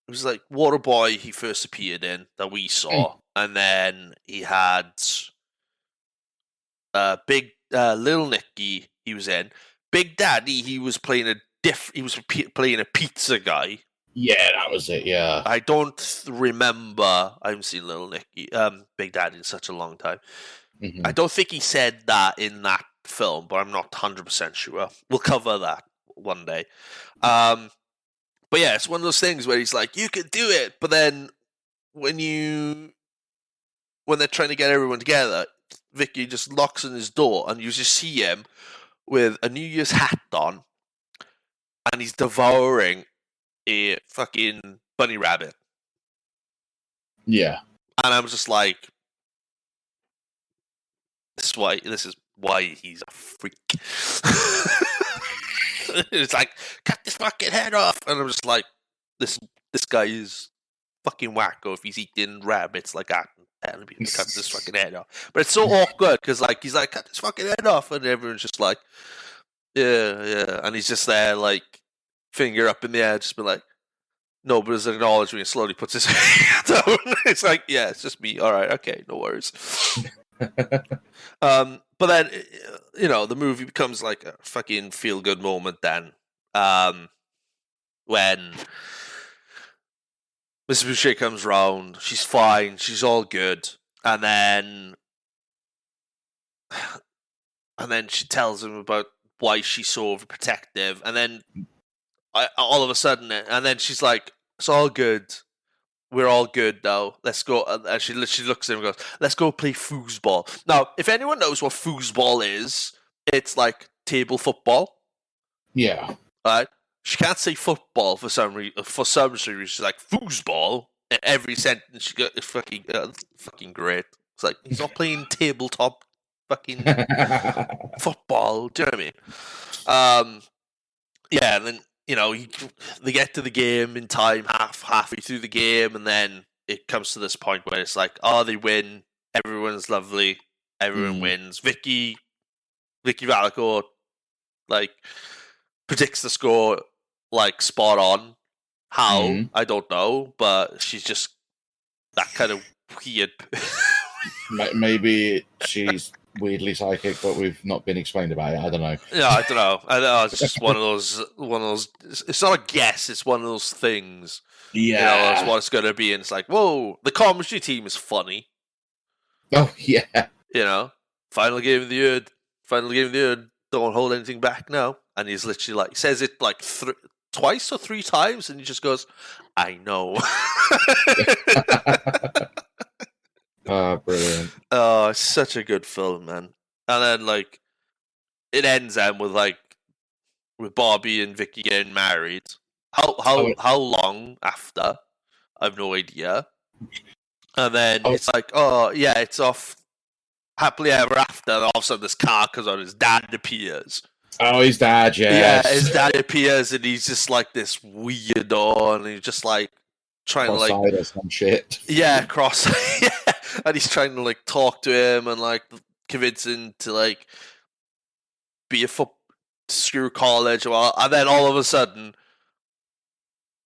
was like Waterboy he first appeared in that we saw, and then he had Big Little Nicky he was in. Big Daddy he was playing a pizza guy. Yeah, that was it. Yeah, I don't remember. I haven't seen Little Nicky, Big Daddy in such a long time. I don't think he said that in that film, but I'm not 100% sure. We'll cover that one day. But yeah, it's one of those things where he's like, you could do it, but then when they're trying to get everyone together, Vicky just locks in his door, and you just see him with a New Year's hat on, and he's devouring a fucking bunny rabbit. Yeah. And I'm just like, this is why he's a freak. It's like, cut this fucking head off, and I'm just like, this guy is fucking wacko if he's eating rabbits like that. And cut this fucking head off. But it's so awkward because like he's like, cut this fucking head off, and everyone's just like, yeah, and he's just there like finger up in the air, just be like, no, but as an acknowledgement, he slowly puts his head down. It's like, yeah, it's just me. All right, okay, no worries. But then, the movie becomes like a fucking feel-good moment then. When Mrs. Boucher comes round, she's fine, she's all good. And then she tells him about why she's so overprotective. And then all of a sudden, and then she's like, it's all good. We're all good now. Let's go. And she literally looks at him and goes, let's go play foosball. Now, if anyone knows what foosball is, it's like table football. Yeah. Right? She can't say football for some reason. She's like, foosball. And every sentence she got is fucking great. It's like, he's not playing tabletop fucking football. Do you know what I mean? Yeah, and then, they get to the game in time, halfway through the game, and then it comes to this point where it's like, oh, they win, everyone's lovely, everyone wins. Vicky Valico, like, predicts the score, like, spot on. How? I don't know, but she's just that kind of weird. Maybe she's weirdly psychic, but we've not been explained about it. I don't know. Yeah, I don't know. It's just one of those. It's not a guess. It's one of those things. Yeah, that's what it's going to be. And it's like, whoa, the commentary team is funny. Oh yeah. Final game of the year. Don't hold anything back now. And he's literally like says it like twice or three times, and he just goes, "I know." Oh, brilliant. Oh, it's such a good film, man. And then, like, it ends with Bobby and Vicky getting married. How long after? I have no idea. And then it's like, oh, yeah, it's off happily ever after. And all of a sudden this car comes on, his dad appears. Oh, his dad, yes. Yeah, his dad appears, and he's just like this weirdo, and he's just like trying cross-eyed to like or some shit. Yeah, yeah. And he's trying to like talk to him and like convince him to like be a screw college, and then all of a sudden,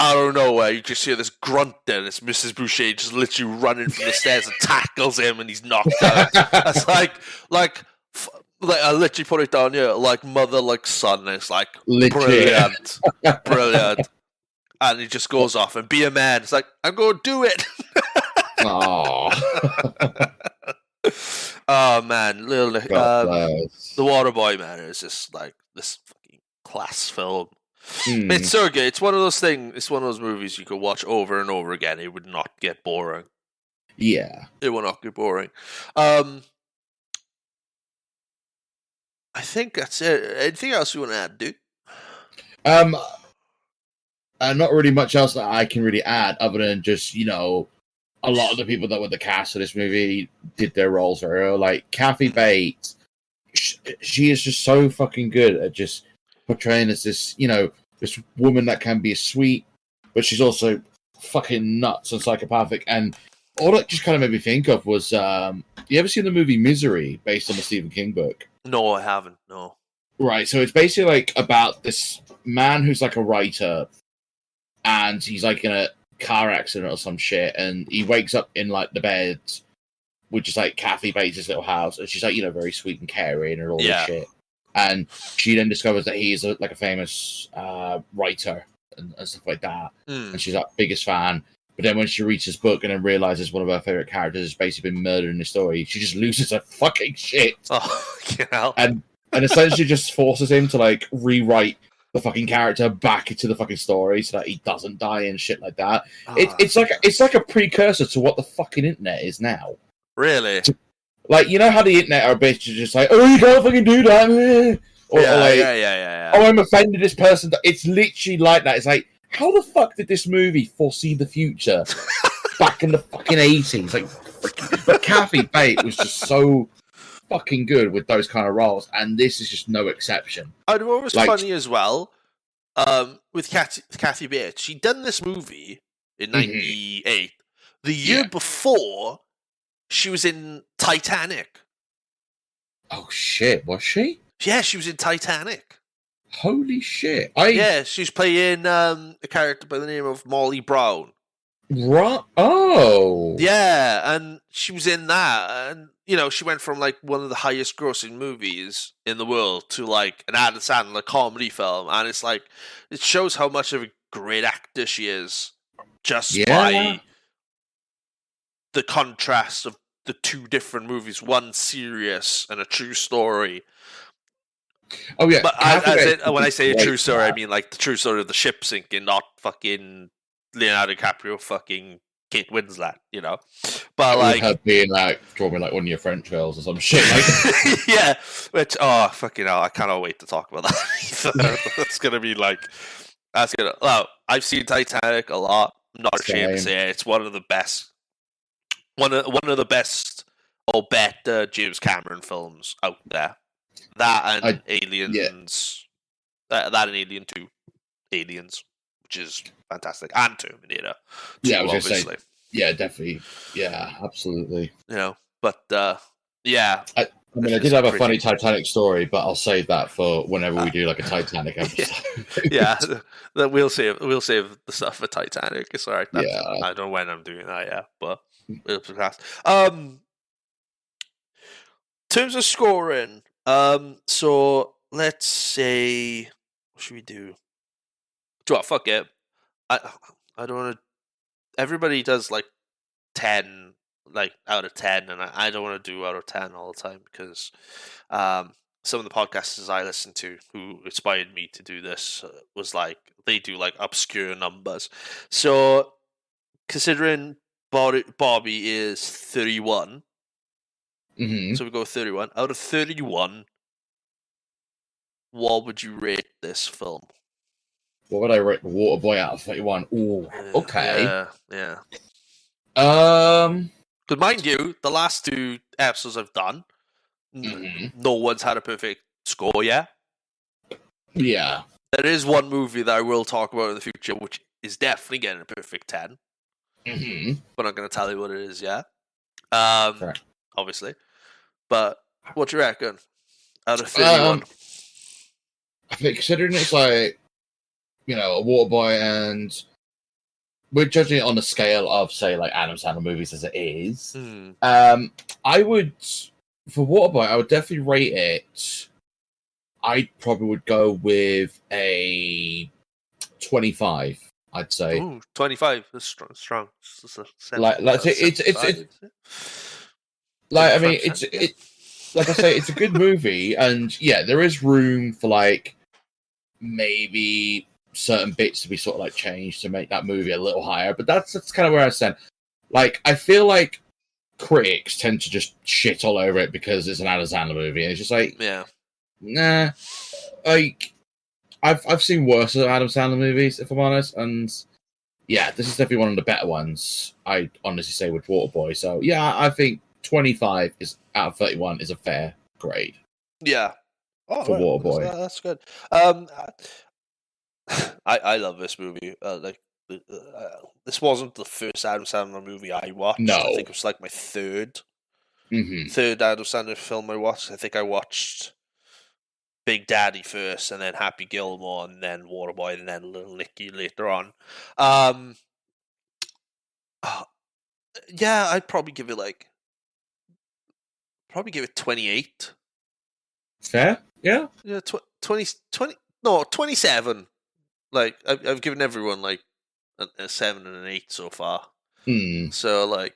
out of nowhere, you just hear this grunt there. It's Mrs. Boucher just literally running from the stairs and tackles him, and he's knocked out. It's like I literally put it down here, like mother, like son. It's like brilliant, brilliant. And he just goes off and be a man. It's like, I'm going to do it. Oh man, the Waterboy, man, is just like this fucking class film. It's so good. It's one of those things. It's one of those movies you could watch over and over again. It would not get boring. Yeah, it will not get boring. I think that's it. Anything else you want to add, dude? Not really much else that I can really add, other than just, you know, a lot of the people that were the cast of this movie did their roles very well. Like Kathy Bates, she is just so fucking good at just portraying as this, you know, this woman that can be sweet, but she's also fucking nuts and psychopathic. And all that just kind of made me think of was, you ever seen the movie Misery, based on the Stephen King book? No, I haven't. No. Right, so it's basically like about this man who's like a writer, and he's like in a car accident or some shit, and he wakes up in like the bed, which is like Kathy Bates' little house, and she's like, you know, very sweet and caring and all this shit. And she then discovers that he's like a famous writer and stuff like that, and she's like biggest fan. But then when she reads his book and then realizes one of her favorite characters has basically been murdered in the story, she just loses her fucking shit. Oh, you know. And essentially just forces him to like rewrite the fucking character back into the fucking story so that he doesn't die and shit like that. It's like a precursor to what the fucking internet is now. Really? Like, you know how the internet are basically just like, oh, you can't fucking do that, or like, oh, I'm offended this person. It's literally like that. It's like, how the fuck did this movie foresee the future back in the fucking 80s? Like, but Kathy Bates was just so fucking good with those kind of roles, and this is just no exception. I know what was funny as well, with Kathy Bates. She done this movie in 98. The year before, she was in Titanic. Oh shit, was she? Yeah, she was in Titanic. Holy shit. Yeah, she's playing a character by the name of Molly Brown. Right. Oh. Yeah, and she was in that, and you know, she went from like one of the highest grossing movies in the world to like an Adam Sandler comedy film, and it's like, it shows how much of a great actor she is just by the contrast of the two different movies, one serious and a true story. Oh yeah, but when I say a true story, I mean like the true story of the ship sinking, not fucking Leonardo DiCaprio, fucking Kate Winslet, you know. But like her being like drawing like one of your French girls or some shit. Like yeah, which fucking hell, I cannot wait to talk about that. That's gonna be like, that's gonna. Well, I've seen Titanic a lot. I'm not ashamed to say it. It's one of the best. One of the best or better James Cameron films out there. That and Aliens. That and Alien 2. Aliens, which is fantastic. And Terminator 2, obviously. Yeah, definitely. Yeah, absolutely. You know, but yeah. I mean, I did have a funny Titanic story, but I'll save that for whenever we do like a Titanic episode. Yeah, we'll save the stuff for Titanic. It's alright. I don't know when I'm doing that yet, but it'll be fast. In terms of scoring, so let's say, what should we do? Fuck it. I don't want to. Everybody does like 10, like out of 10, and I don't want to do out of 10 all the time because some of the podcasters I listen to who inspired me to do this was like, they do like obscure numbers. So considering Bobby is 31, so we go 31. Out of 31, what would you rate this film? What would I rate Waterboy out of 31? Ooh, okay. Yeah. Because mind you, the last two episodes I've done, no one's had a perfect score yet. Yeah. There is one movie that I will talk about in the future, which is definitely getting a perfect 10. But I'm not going to tell you what it is yet. Obviously. But what do you reckon? Out of 31? I think considering it's like, you know, a Waterboy, and we're judging it on the scale of, say, like Adam Sandler movies as it is. I would, for Waterboy, I would definitely rate it. I probably would go with a 25. I'd say. Ooh, 25 is strong. Like it's like, I mean, it's like I say, it's a good movie, and yeah, there is room for like maybe certain bits to be sort of like changed to make that movie a little higher. But that's kind of where I stand. Like, I feel like critics tend to just shit all over it because it's an Adam Sandler movie, and it's just like, nah. Like, I've seen worse Adam Sandler movies, if I'm honest, and yeah, this is definitely one of the better ones. I honestly say with Waterboy. So yeah, I think 25 is out of 31 is a fair grade. Yeah, for Waterboy. That's good. I love this movie. This wasn't the first Adam Sandler movie I watched. No. I think it was like my third Adam Sandler film I watched. I think I watched Big Daddy first, and then Happy Gilmore, and then Waterboy, and then Little Nicky later on. Yeah, I'd probably give it 28. Fair, yeah. Yeah, 27. Like, I've given everyone like a 7 and an 8 so far. So like,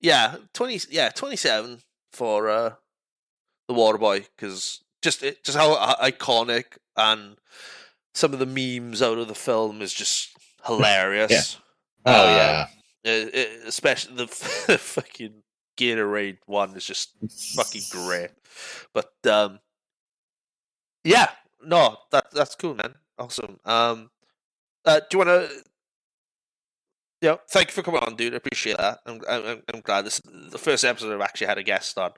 yeah, 27 for the Waterboy, because just how iconic, and some of the memes out of the film is just hilarious. Yeah. Especially the fucking Gatorade one is just fucking great. But yeah, no, that's cool, man. Awesome. Do you want to? Yeah, thank you for coming on, dude. I appreciate that. I'm glad this is the first episode I've actually had a guest on,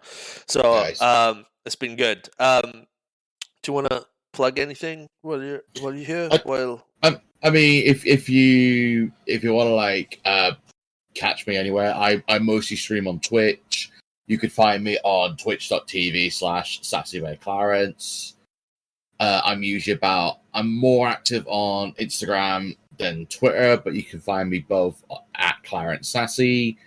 so nice. It's been good. Do you want to plug anything while you're here? I mean, if you want to like catch me anywhere, I mostly stream on Twitch. You could find me on twitch.tv/Sassy by Clarence. I'm more active on Instagram than Twitter, but you can find me both at Clarence Sassy.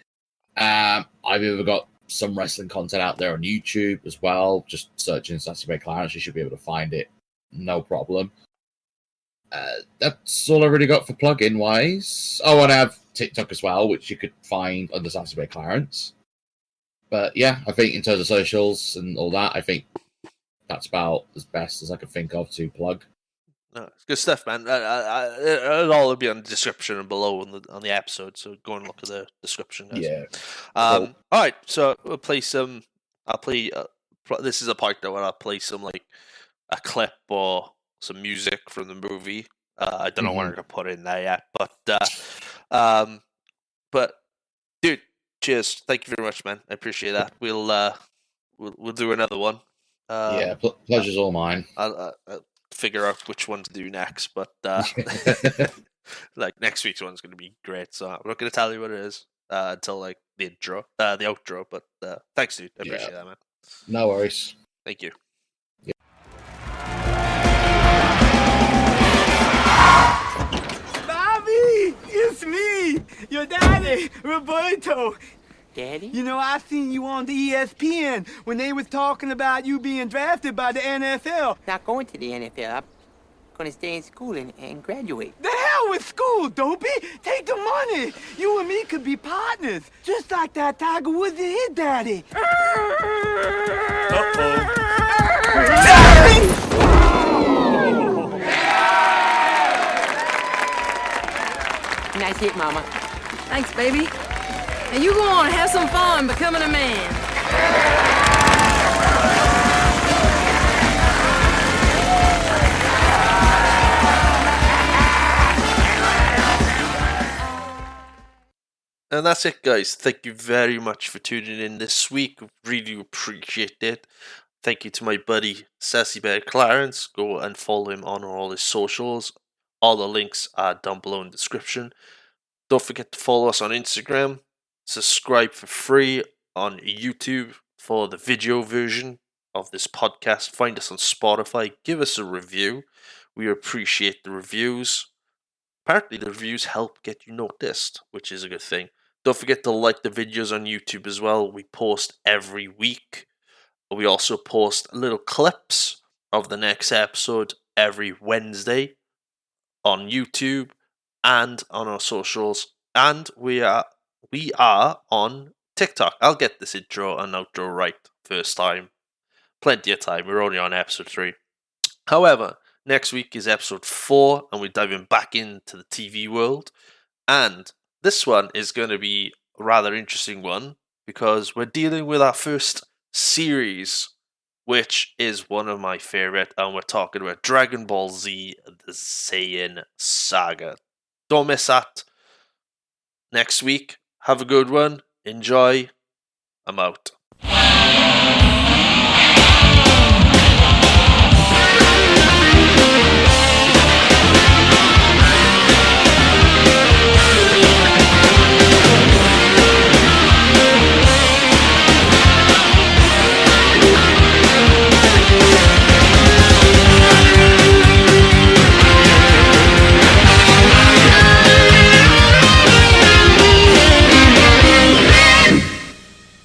I've even got some wrestling content out there on YouTube as well. Just searching Sassy by Clarence, you should be able to find it, no problem. That's all I really got for plug-in wise. Oh, and I have TikTok as well, which you could find under Sassy by Clarence. But yeah, I think in terms of socials and all that, I think that's about as best as I could think of to plug. No, it's good stuff, man. It'll all be on the description and below on the episode, so go and look at the description, guys. Yeah. Cool. All right, so we'll play some. I'll play. This is a part where I'll play some like a clip or some music from the movie. I don't know what I'm gonna put in there yet, but dude, cheers! Thank you very much, man. I appreciate that. We'll do another one. Yeah, pleasure's all mine. I'll figure out which one to do next, but like next week's one's going to be great. So I'm not going to tell you what it is until like the outro. But thanks, dude. I appreciate that, man. No worries. Thank you. Bobby, it's me, your daddy, Roberto. Daddy? You know, I seen you on the ESPN when they was talking about you being drafted by the NFL. Not going to the NFL. I'm going to stay in school and graduate. The hell with school, Dopey. Take the money. You and me could be partners, just like that Tiger Woods and his daddy. Nice hit, Mama. Thanks, baby. Now you go on and have some fun becoming a man. And that's it, guys. Thank you very much for tuning in this week. Really appreciate it. Thank you to my buddy Sassy Bear Clarence. Go and follow him on all his socials. All the links are down below in the description. Don't forget to follow us on Instagram. Subscribe for free on YouTube for the video version. of this podcast. Find us on Spotify. Give us a review. We appreciate the reviews. Apparently, the reviews help get you noticed, which is a good thing. Don't forget to like the videos on YouTube as well. We post every week. We also post little clips of the next episode every Wednesday on YouTube and on our socials. And we are on TikTok. I'll get this intro and outro right first time. Plenty of time. We're only on episode 3. However, next week is episode 4, and we're diving back into the TV world. And this one is going to be a rather interesting one because we're dealing with our first series, which is one of my favorite, and we're talking about Dragon Ball Z, the Saiyan Saga. Don't miss that. Next week, have a good one. Enjoy. I'm out.